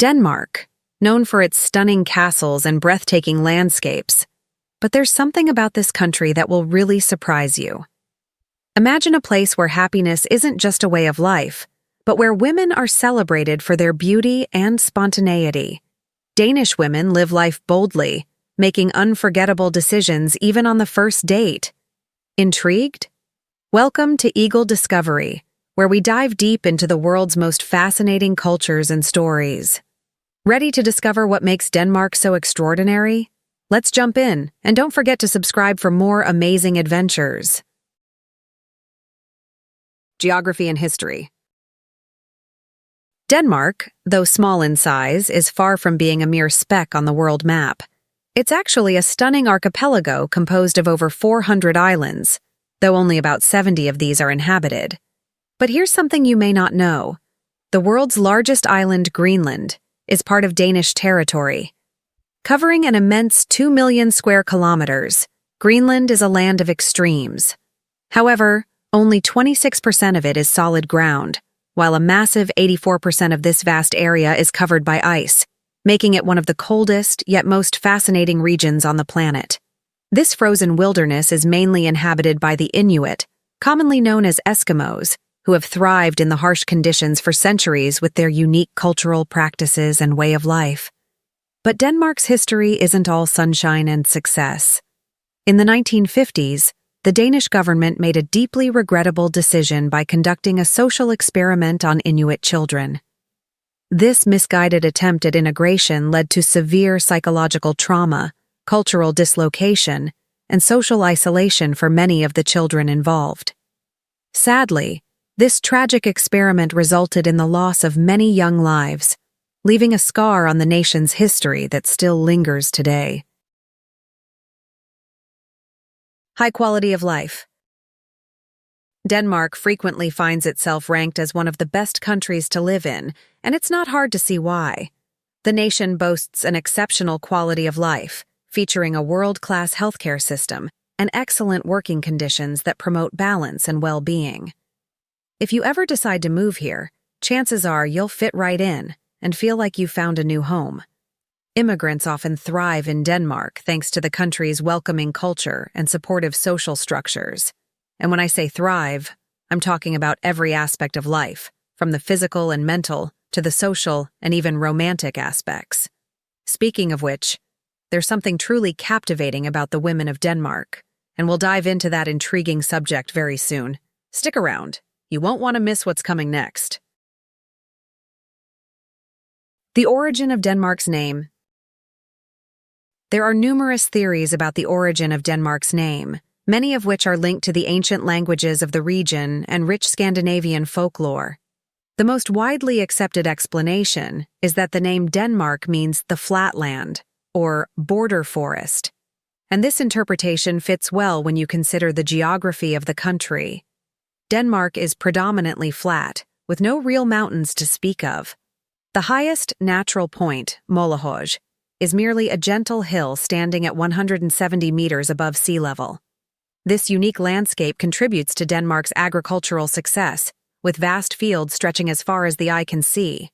Denmark, known for its stunning castles and breathtaking landscapes. But there's something about this country that will really surprise you. Imagine a place where happiness isn't just a way of life, but where women are celebrated for their beauty and spontaneity. Danish women live life boldly, making unforgettable decisions even on the first date. Intrigued? Welcome to Eagle Discovery, where we dive deep into the world's most fascinating cultures and stories. Ready to discover what makes Denmark so extraordinary? Let's jump in, and don't forget to subscribe for more amazing adventures. Geography and history. Denmark, though small in size, is far from being a mere speck on the world map. It's actually a stunning archipelago composed of over 400 islands, though only about 70 of these are inhabited. But here's something you may not know. The world's largest island, Greenland, is part of Danish territory. Covering an immense 2 million square kilometers, Greenland is a land of extremes. However, only 26% of it is solid ground, while a massive 84% of this vast area is covered by ice, making it one of the coldest yet most fascinating regions on the planet. This frozen wilderness is mainly inhabited by the Inuit, commonly known as Eskimos, who have thrived in the harsh conditions for centuries with their unique cultural practices and way of life. But Denmark's history isn't all sunshine and success. In the 1950s, the Danish government made a deeply regrettable decision by conducting a social experiment on Inuit children. This misguided attempt at integration led to severe psychological trauma, cultural dislocation, and social isolation for many of the children involved. Sadly, this tragic experiment resulted in the loss of many young lives, leaving a scar on the nation's history that still lingers today. High quality of life. Denmark frequently finds itself ranked as one of the best countries to live in, and it's not hard to see why. The nation boasts an exceptional quality of life, featuring a world-class healthcare system and excellent working conditions that promote balance and well-being. If you ever decide to move here, chances are you'll fit right in and feel like you've found a new home. Immigrants often thrive in Denmark thanks to the country's welcoming culture and supportive social structures. And when I say thrive, I'm talking about every aspect of life, from the physical and mental to the social and even romantic aspects. Speaking of which, there's something truly captivating about the women of Denmark, and we'll dive into that intriguing subject very soon. Stick around. You won't want to miss what's coming next. The origin of Denmark's name. There are numerous theories about the origin of Denmark's name, many of which are linked to the ancient languages of the region and rich Scandinavian folklore. The most widely accepted explanation is that the name Denmark means the flatland, or border forest. And this interpretation fits well when you consider the geography of the country. Denmark is predominantly flat, with no real mountains to speak of. The highest natural point, Målehøj, is merely a gentle hill standing at 170 meters above sea level. This unique landscape contributes to Denmark's agricultural success, with vast fields stretching as far as the eye can see.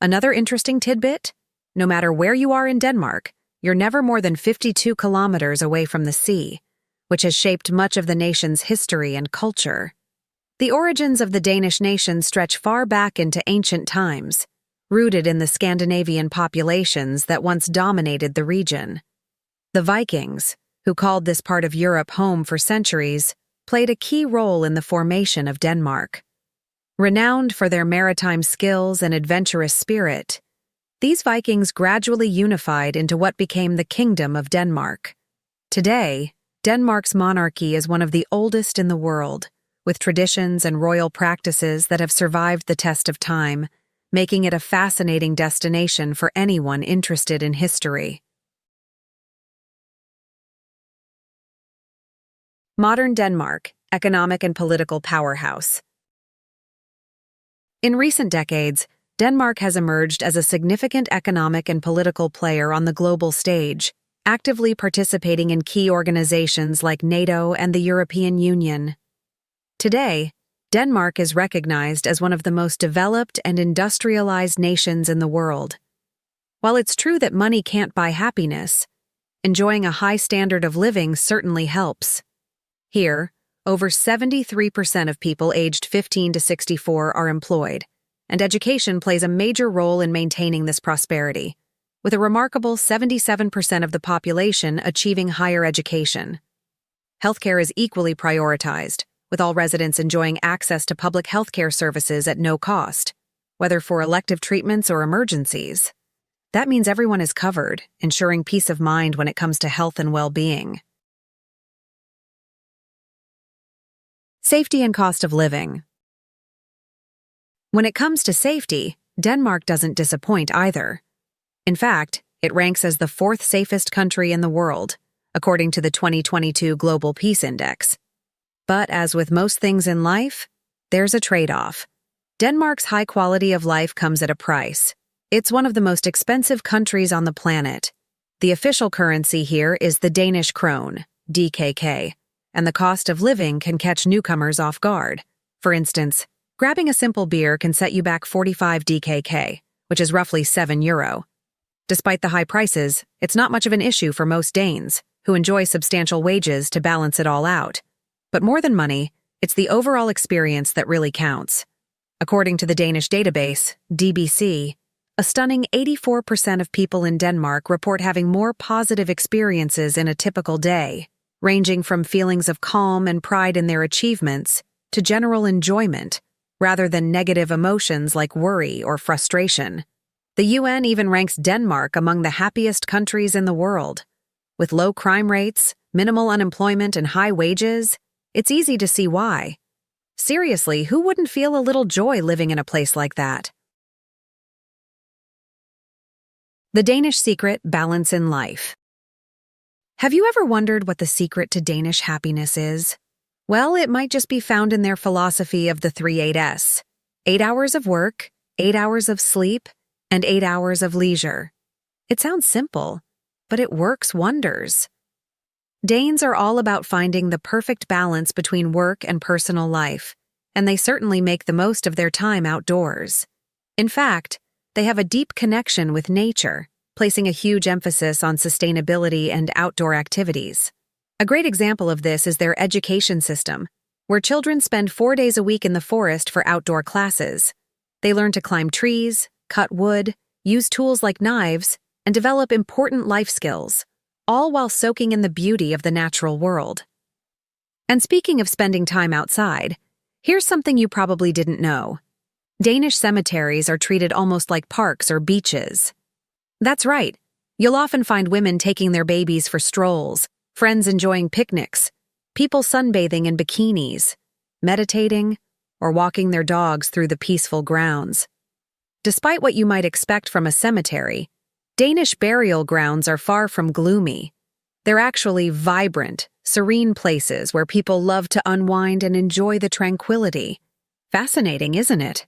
Another interesting tidbit? No matter where you are in Denmark, you're never more than 52 kilometers away from the sea, which has shaped much of the nation's history and culture. The origins of the Danish nation stretch far back into ancient times, rooted in the Scandinavian populations that once dominated the region. The Vikings, who called this part of Europe home for centuries, played a key role in the formation of Denmark. Renowned for their maritime skills and adventurous spirit, these Vikings gradually unified into what became the Kingdom of Denmark. Today, Denmark's monarchy is one of the oldest in the world, with traditions and royal practices that have survived the test of time, making it a fascinating destination for anyone interested in history. Modern Denmark, economic and political powerhouse. In recent decades, Denmark has emerged as a significant economic and political player on the global stage, actively participating in key organizations like NATO and the European Union. Today, Denmark is recognized as one of the most developed and industrialized nations in the world, While it's true that money can't buy happiness, enjoying a high standard of living certainly helps. Here, over 73% of people aged 15 to 64 are employed, and education plays a major role in maintaining this prosperity, with a remarkable 77% of the population achieving higher education. Healthcare is equally prioritized, with all residents enjoying access to public healthcare services at no cost, whether for elective treatments or emergencies. That means everyone is covered, ensuring peace of mind when it comes to health and well-being. Safety and cost of living. When it comes to safety, Denmark doesn't disappoint either. In fact, it ranks as the fourth safest country in the world, according to the 2022 Global Peace Index. But as with most things in life, there's a trade-off. Denmark's high quality of life comes at a price. It's one of the most expensive countries on the planet. The official currency here is the Danish krone, DKK, and the cost of living can catch newcomers off guard. For instance, grabbing a simple beer can set you back 45 DKK, which is roughly €7. Despite the high prices, it's not much of an issue for most Danes, who enjoy substantial wages to balance it all out. But more than money, it's the overall experience that really counts. According to the Danish database, DBC, a stunning 84% of people in Denmark report having more positive experiences in a typical day, ranging from feelings of calm and pride in their achievements to general enjoyment, rather than negative emotions like worry or frustration. The UN even ranks Denmark among the happiest countries in the world. With low crime rates, minimal unemployment, and high wages, it's easy to see why. Seriously, who wouldn't feel a little joy living in a place like that? The Danish secret: balance in life. Have you ever wondered what the secret to Danish happiness is? Well, it might just be found in their philosophy of the 3-8s: 8 hours of work, 8 hours of sleep, and 8 hours of leisure. It sounds simple, but it works wonders. Danes are all about finding the perfect balance between work and personal life, and they certainly make the most of their time outdoors. In fact, they have a deep connection with nature, placing a huge emphasis on sustainability and outdoor activities. A great example of this is their education system, where children spend 4 days a week in the forest for outdoor classes. They learn to climb trees, cut wood, use tools like knives, and develop important life skills, all while soaking in the beauty of the natural world. And speaking of spending time outside, here's something you probably didn't know. Danish cemeteries are treated almost like parks or beaches. That's right. You'll often find women taking their babies for strolls, friends enjoying picnics, people sunbathing in bikinis, meditating, or walking their dogs through the peaceful grounds. Despite what you might expect from a cemetery, Danish burial grounds are far from gloomy. They're actually vibrant, serene places where people love to unwind and enjoy the tranquility. Fascinating, isn't it?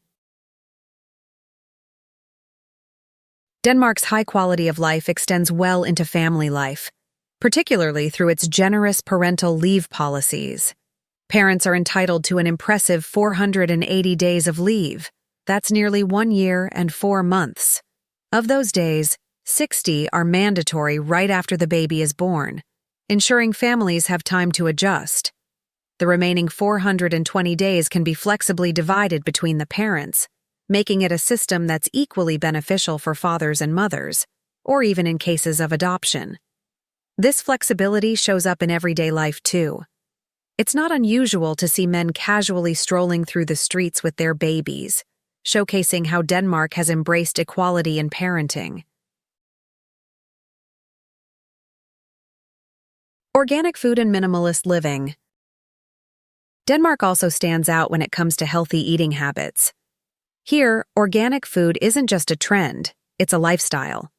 Denmark's high quality of life extends well into family life, particularly through its generous parental leave policies. Parents are entitled to an impressive 480 days of leave. That's nearly 1 year and 4 months. Of those days, 60 are mandatory right after the baby is born, ensuring families have time to adjust. The remaining 420 days can be flexibly divided between the parents, making it a system that's equally beneficial for fathers and mothers, or even in cases of adoption. This flexibility shows up in everyday life too. It's not unusual to see men casually strolling through the streets with their babies, showcasing how Denmark has embraced equality in parenting. Organic food and minimalist living. Denmark also stands out when it comes to healthy eating habits. Here, organic food isn't just a trend, it's a lifestyle.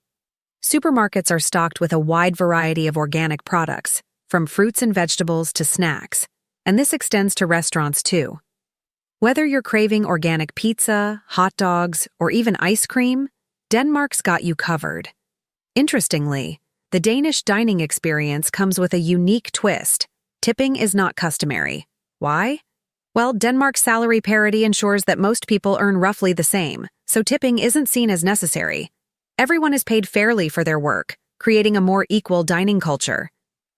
Supermarkets are stocked with a wide variety of organic products, from fruits and vegetables to snacks, and this extends to restaurants too. Whether you're craving organic pizza, hot dogs, or even ice cream, Denmark's got you covered. Interestingly, the Danish dining experience comes with a unique twist. Tipping is not customary. Why? Well, Denmark's salary parity ensures that most people earn roughly the same, so tipping isn't seen as necessary. Everyone is paid fairly for their work, creating a more equal dining culture.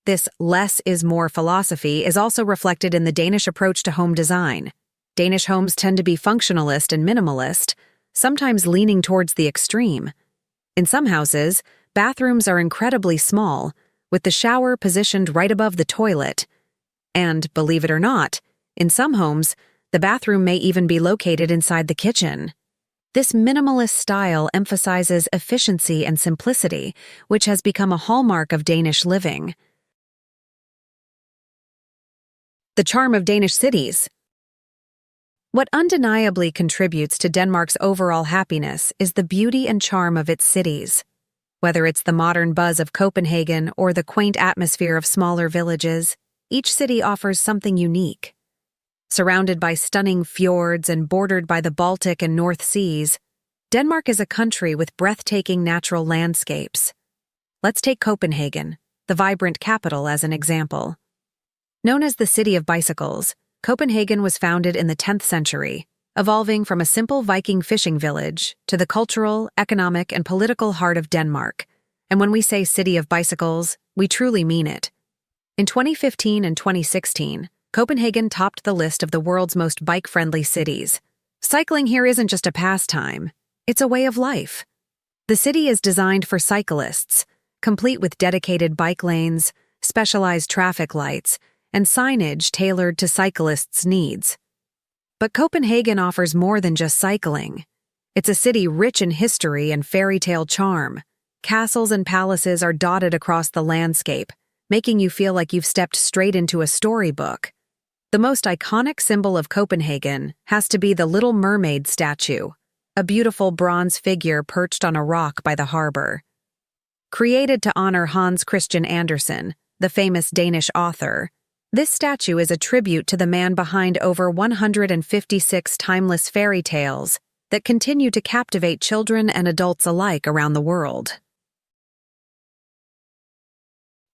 This less is more philosophy is also reflected in the Danish approach to home design. Danish homes tend to be functionalist and minimalist, sometimes leaning towards the extreme. In some houses, bathrooms are incredibly small, with the shower positioned right above the toilet. And, believe it or not, in some homes, the bathroom may even be located inside the kitchen. This minimalist style emphasizes efficiency and simplicity, which has become a hallmark of Danish living. The charm of Danish cities. What undeniably contributes to Denmark's overall happiness is the beauty and charm of its cities. Whether it's the modern buzz of Copenhagen or the quaint atmosphere of smaller villages, each city offers something unique. Surrounded by stunning fjords and bordered by the Baltic and North Seas, Denmark is a country with breathtaking natural landscapes. Let's take Copenhagen, the vibrant capital, as an example. Known as the City of Bicycles, Copenhagen was founded in the 10th century, evolving from a simple Viking fishing village to the cultural, economic, and political heart of Denmark. And when we say City of Bicycles, we truly mean it. In 2015 and 2016, Copenhagen topped the list of the world's most bike-friendly cities. Cycling here isn't just a pastime, it's a way of life. The city is designed for cyclists, complete with dedicated bike lanes, specialized traffic lights, and signage tailored to cyclists' needs. But Copenhagen offers more than just cycling. It's a city rich in history and fairy tale charm. Castles and palaces are dotted across the landscape, making you feel like you've stepped straight into a storybook. The most iconic symbol of Copenhagen has to be the Little Mermaid statue, a beautiful bronze figure perched on a rock by the harbor. Created to honor Hans Christian Andersen, the famous Danish author, this statue is a tribute to the man behind over 156 timeless fairy tales that continue to captivate children and adults alike around the world.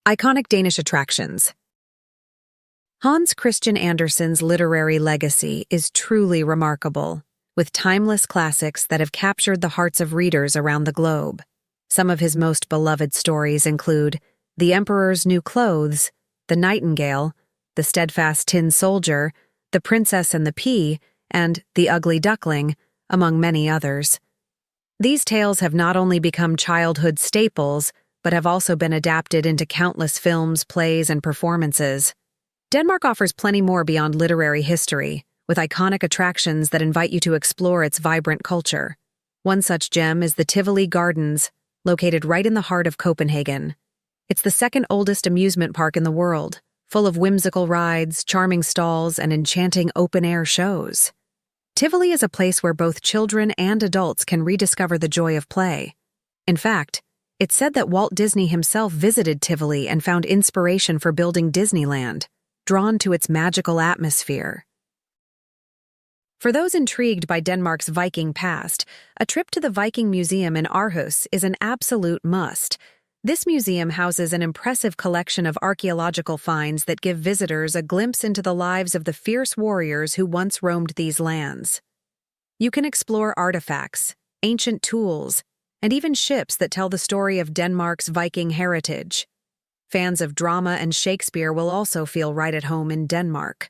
Iconic Danish attractions. Hans Christian Andersen's literary legacy is truly remarkable, with timeless classics that have captured the hearts of readers around the globe. Some of his most beloved stories include The Emperor's New Clothes, The Nightingale, The Steadfast Tin Soldier, The Princess and the Pea, and The Ugly Duckling, among many others. These tales have not only become childhood staples, but have also been adapted into countless films, plays, and performances. Denmark offers plenty more beyond literary history, with iconic attractions that invite you to explore its vibrant culture. One such gem is the Tivoli Gardens, located right in the heart of Copenhagen. It's the second oldest amusement park in the world, full of whimsical rides, charming stalls, and enchanting open-air shows. Tivoli is a place where both children and adults can rediscover the joy of play. In fact, it's said that Walt Disney himself visited Tivoli and found inspiration for building Disneyland, drawn to its magical atmosphere. For those intrigued by Denmark's Viking past, a trip to the Viking Museum in Aarhus is an absolute must. This museum houses an impressive collection of archaeological finds that give visitors a glimpse into the lives of the fierce warriors who once roamed these lands. You can explore artifacts, ancient tools, and even ships that tell the story of Denmark's Viking heritage. Fans of drama and Shakespeare will also feel right at home in Denmark.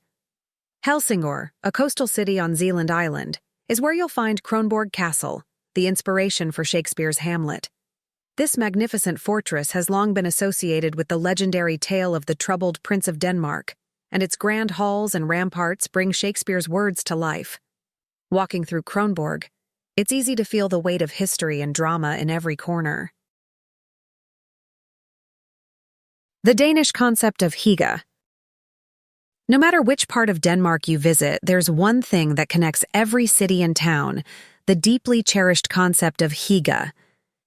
Helsingør, a coastal city on Zealand Island, is where you'll find Kronborg Castle, the inspiration for Shakespeare's Hamlet. This magnificent fortress has long been associated with the legendary tale of the troubled Prince of Denmark, and its grand halls and ramparts bring Shakespeare's words to life. Walking through Kronborg, it's easy to feel the weight of history and drama in every corner. The Danish concept of Higa. No matter which part of Denmark you visit, there's one thing that connects every city and town: the deeply cherished concept of Higa.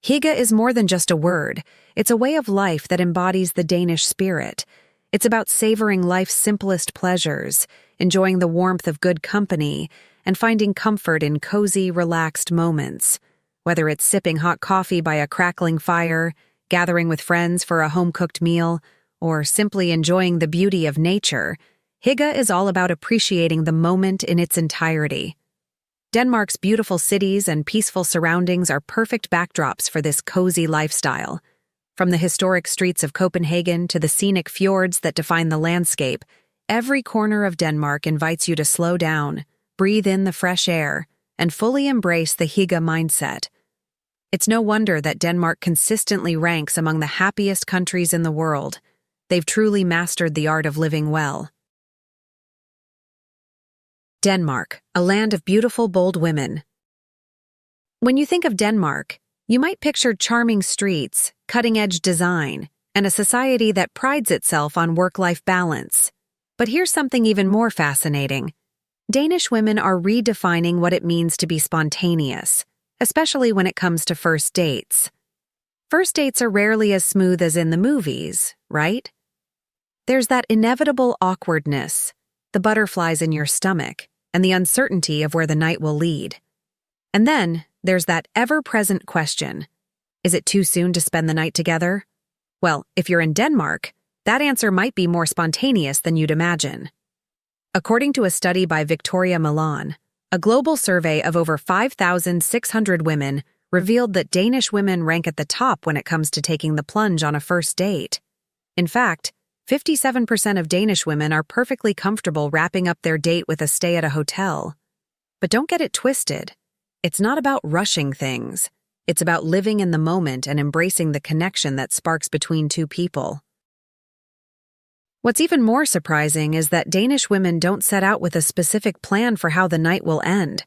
Higa is more than just a word. It's a way of life that embodies the Danish spirit. It's about savoring life's simplest pleasures, enjoying the warmth of good company, and finding comfort in cozy, relaxed moments. Whether it's sipping hot coffee by a crackling fire, gathering with friends for a home-cooked meal, or simply enjoying the beauty of nature, Higa is all about appreciating the moment in its entirety. Denmark's beautiful cities and peaceful surroundings are perfect backdrops for this cozy lifestyle. From the historic streets of Copenhagen to the scenic fjords that define the landscape, every corner of Denmark invites you to slow down, breathe in the fresh air, and fully embrace the Higa mindset. It's no wonder that Denmark consistently ranks among the happiest countries in the world. They've truly mastered the art of living well. Denmark, a land of beautiful, bold women. When you think of Denmark, you might picture charming streets, cutting-edge design, and a society that prides itself on work-life balance. But here's something even more fascinating. Danish women are redefining what it means to be spontaneous, especially when it comes to first dates. First dates are rarely as smooth as in the movies, right? There's that inevitable awkwardness, the butterflies in your stomach, and the uncertainty of where the night will lead. And then there's that ever-present question. Is it too soon to spend the night together? Well, if you're in Denmark, that answer might be more spontaneous than you'd imagine. According to a study by Victoria Milan, a global survey of over 5,600 women revealed that Danish women rank at the top when it comes to taking the plunge on a first date. In fact, 57% of Danish women are perfectly comfortable wrapping up their date with a stay at a hotel. But don't get it twisted. It's not about rushing things. It's about living in the moment and embracing the connection that sparks between two people. What's even more surprising is that Danish women don't set out with a specific plan for how the night will end.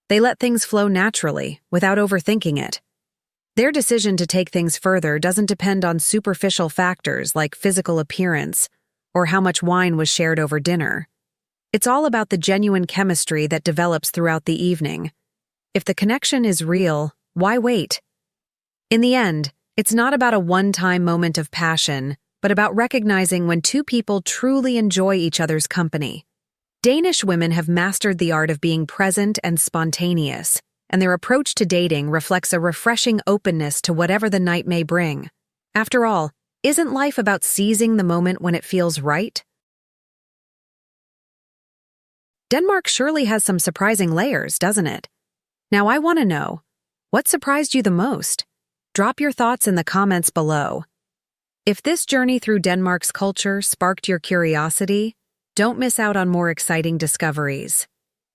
They let things flow naturally, without overthinking it. Their decision to take things further doesn't depend on superficial factors like physical appearance or how much wine was shared over dinner. It's all about the genuine chemistry that develops throughout the evening. If the connection is real, why wait? In the end, it's not about a one-time moment of passion, but about recognizing when two people truly enjoy each other's company. Danish women have mastered the art of being present and spontaneous, and their approach to dating reflects a refreshing openness to whatever the night may bring. After all, isn't life about seizing the moment when it feels right? Denmark surely has some surprising layers, doesn't it? Now I want to know, what surprised you the most? Drop your thoughts in the comments below. If this journey through Denmark's culture sparked your curiosity, don't miss out on more exciting discoveries.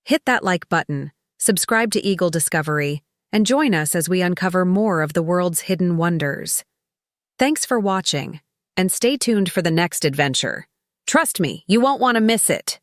Hit that like button, subscribe to Eagle Discovery, and join us as we uncover more of the world's hidden wonders. Thanks for watching, and stay tuned for the next adventure. Trust me, you won't want to miss it.